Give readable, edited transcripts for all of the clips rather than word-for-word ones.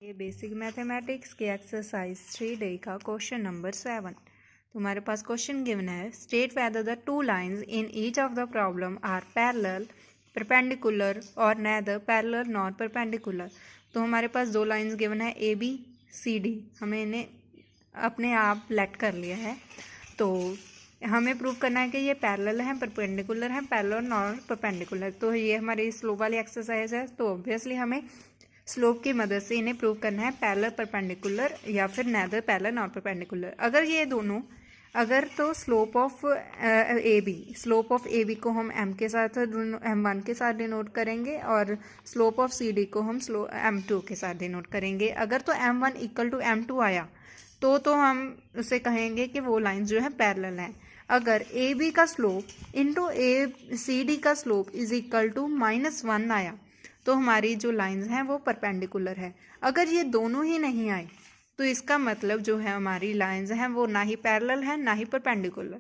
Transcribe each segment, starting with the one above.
ये basic mathematics की exercise 3 D का क्वेश्चन नंबर 7। तुम्हारे पास क्वेश्चन गिवन है, state whether the two lines in each of the problem are parallel, perpendicular और नेदर पैरेलल नॉर परपेंडिकुलर। तो हमारे पास दो लाइंस गिवन है ए बी सी डी, हमें इन्हें अपने आप लेट कर लिया है। तो हमें प्रूव करना है कि ये पैरेलल हैं, परपेंडिकुलर हैं, पैरेलल नॉर परपेंडिकुलर। तो ये हमारी स्लोप वाली एक्सरसाइज है। तो ऑब्वियसली हमें स्लोप की मदद से इन्हें प्रूव करना है, पैरेलल परपेंडिकुलर या फिर नेदर पैरेलल नॉर परपेंडिकुलर। अगर ये दोनों तो स्लोप ऑफ ए बी को हम एम के साथ M1 के साथ डिनोट करेंगे और स्लोप ऑफ सी डी को हम M2 के साथ डिनोट करेंगे। अगर तो M1 इक्वल टू M2 आया तो हम उसे कहेंगे कि वो लाइन जो है पैरेलल है। अगर ए बी का स्लोप इंटू सी डी का स्लोप इज इक्वल टू -1 आया तो हमारी जो लाइंस हैं वो परपेंडिकुलर है। अगर ये दोनों ही नहीं आए तो इसका मतलब जो है हमारी लाइंस हैं वो ना ही पैरेलल है ना ही परपेंडिकुलर।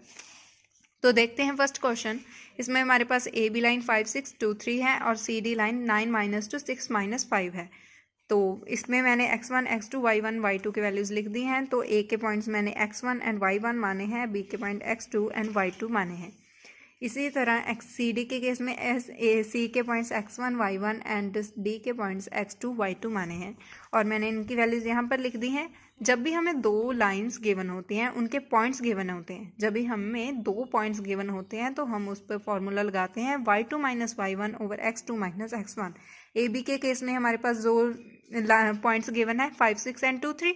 तो देखते हैं फर्स्ट क्वेश्चन। इसमें हमारे पास ए बी लाइन 5 6 2 3 है और सी डी लाइन 9 -2 6 -5 है। तो इसमें मैंने x1 x2 y1 y2 के वैल्यूज़ लिख दी हैं। तो ए के पॉइंट्स मैंने x1 एंड y1 माने हैं, बी के पॉइंट x2 एंड y2 माने हैं। इसी तरह सी डी के केस में सी के points x1 y1 and D के पॉइंट्स x2 y2 माने हैं और मैंने इनकी वैल्यूज़ यहाँ पर लिख दी हैं। जब भी हमें दो लाइंस गिवन होती हैं, उनके पॉइंट्स गिवन होते हैं, जब भी हमें दो पॉइंट्स गिवन होते हैं तो हम उस पर फॉर्मूला लगाते हैं y2 - y1 over x2 - x1। A B के केस में हमारे पास दो पॉइंट्स गिवन है 5 6 एंड 2 3।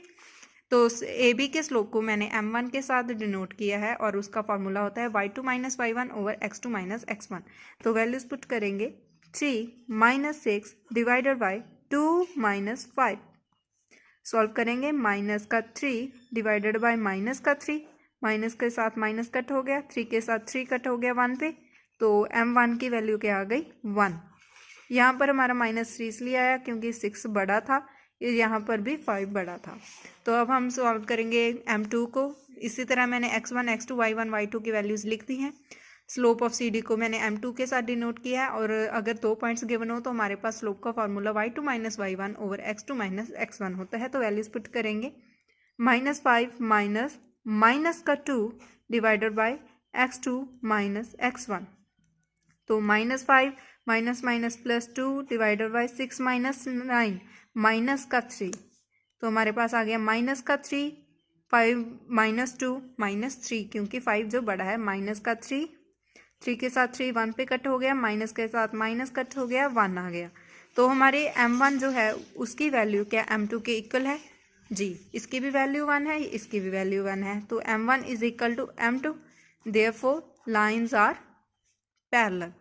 तो ए बी के स्लोप को मैंने M1 के साथ डिनोट किया है और उसका फॉर्मूला होता है y2 - y1 over x2 - x1। तो वैल्यूज पुट करेंगे 3 - 6 डिवाइडेड बाई 2 - 5। सॉल्व करेंगे, माइनस का 3 डिवाइडेड बाई माइनस का 3, माइनस के साथ माइनस कट हो गया, 3 के साथ 3 कट हो गया 1 पे। तो M1 की वैल्यू क्या आ गई 1। यहाँ पर हमारा -3 इसलिए आया क्योंकि 6 बड़ा था, यहाँ पर भी 5 बड़ा था। तो अब हम सॉल्व करेंगे M2 को। इसी तरह मैंने x1 x2 y1 y2 की वैल्यूज़ लिख दी हैं। स्लोप ऑफ सी डी को मैंने M2 के साथ डिनोट किया है और अगर दो पॉइंट्स गिवन हो तो हमारे पास स्लोप का formula y2 - y1 over x2 - x1 होता है। तो वैल्यूज़ पुट करेंगे, -5 माइनस का 2 डिवाइडेड बाई x2 - x1। तो -5 minus minus plus 2 divided by 6 - 9 minus का 3। तो हमारे पास आ गया माइनस का 3, 5 -2 -3 क्योंकि 5 जो बड़ा है, माइनस का 3 के साथ 3 1 पे कट हो गया, माइनस के साथ माइनस कट हो गया, 1 आ गया। तो हमारे M1 जो है उसकी वैल्यू क्या M2 के इक्वल है जी। इसकी भी वैल्यू 1 है, इसकी भी वैल्यू 1 है। तो M1 is equal to M2, therefore lines are parallel.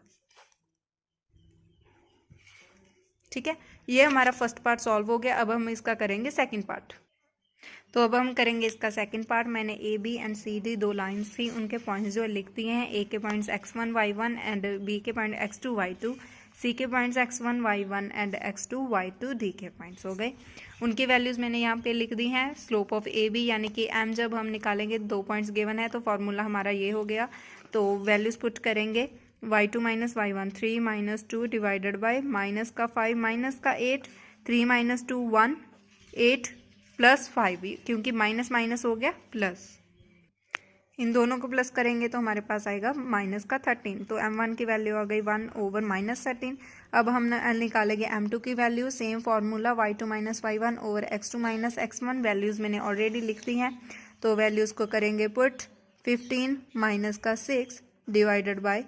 ठीक है, ये हमारा फर्स्ट पार्ट सॉल्व हो गया। अब हम इसका करेंगे सेकंड पार्ट। तो अब हम करेंगे इसका सेकंड पार्ट। मैंने A B and C D दो लाइंस थी, उनके पॉइंट्स जो लिख दिए हैं। ए के points x1 y1 and B के पॉइंट x2 y2, सी के points x1 y1 and x2 y2, D के पॉइंट्स हो गए। उनकी वैल्यूज़ मैंने यहाँ पे लिख दी हैं। स्लोप ऑफ ए बी यानी कि m जब हम निकालेंगे, दो पॉइंट्स गिवन है तो फॉर्मूला हमारा ये हो गया। तो वैल्यूज़ पुट करेंगे, y2 - y1 3 - 2 divided by minus का 5 माइनस का 8, 3 - 2 1, 8 प्लस 5 क्योंकि माइनस माइनस हो गया प्लस। इन दोनों को प्लस करेंगे तो हमारे पास आएगा माइनस का 13। तो M1 की वैल्यू आ गई 1 ओवर -13। अब हम निकालेंगे M2 की value. Same formula y2 - y1 over x2 - x1। Values मैंने ऑलरेडी लिख दी हैं। तो वैल्यूज़ को करेंगे पुट, 15 माइनस का 6 डिवाइडेड बाई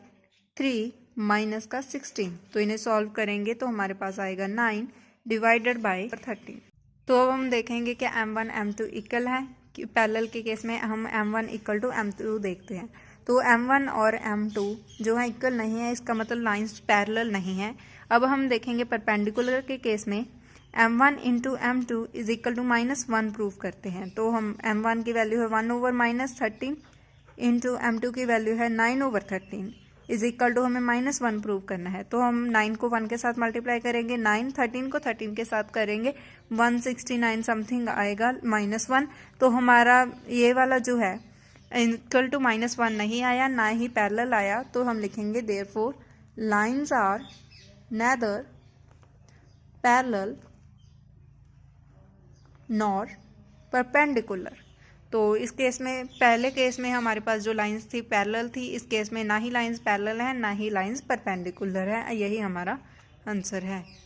3 माइनस का 16। तो इन्हें सॉल्व करेंगे तो हमारे पास आएगा 9 डिवाइडेड बाई 13। तो अब हम देखेंगे कि M1 M2 इक्वल है। पैरेलल के केस में हम M1 इक्वल टू M2 देखते हैं। तो M1 और M2 जो है इक्वल नहीं है, इसका मतलब लाइंस पैरेलल नहीं है। अब हम देखेंगे परपेंडिकुलर के केस में M1 into M2 is equal to -1 prove करते हैं। तो हम M1 की वैल्यू है 1 ओवर -13 इंटू M2 की वैल्यू है 9 ओवर 13 इज इक्वल टू हमें -1 प्रूव करना है। तो हम 9 को 1 के साथ मल्टीप्लाई करेंगे, 9 13 को 13 के साथ करेंगे, 169 समथिंग आएगा -1। तो हमारा ये वाला जो है इक्वल टू -1 नहीं आया, ना ही पैरेलल आया। तो हम लिखेंगे therefore lines are neither parallel nor perpendicular. तो इस केस में, पहले केस में हमारे पास जो लाइंस थी पैरेलल थी, इस केस में ना ही लाइंस पैरेलल हैं ना ही लाइंस परपेंडिकुलर है। यही हमारा आंसर है।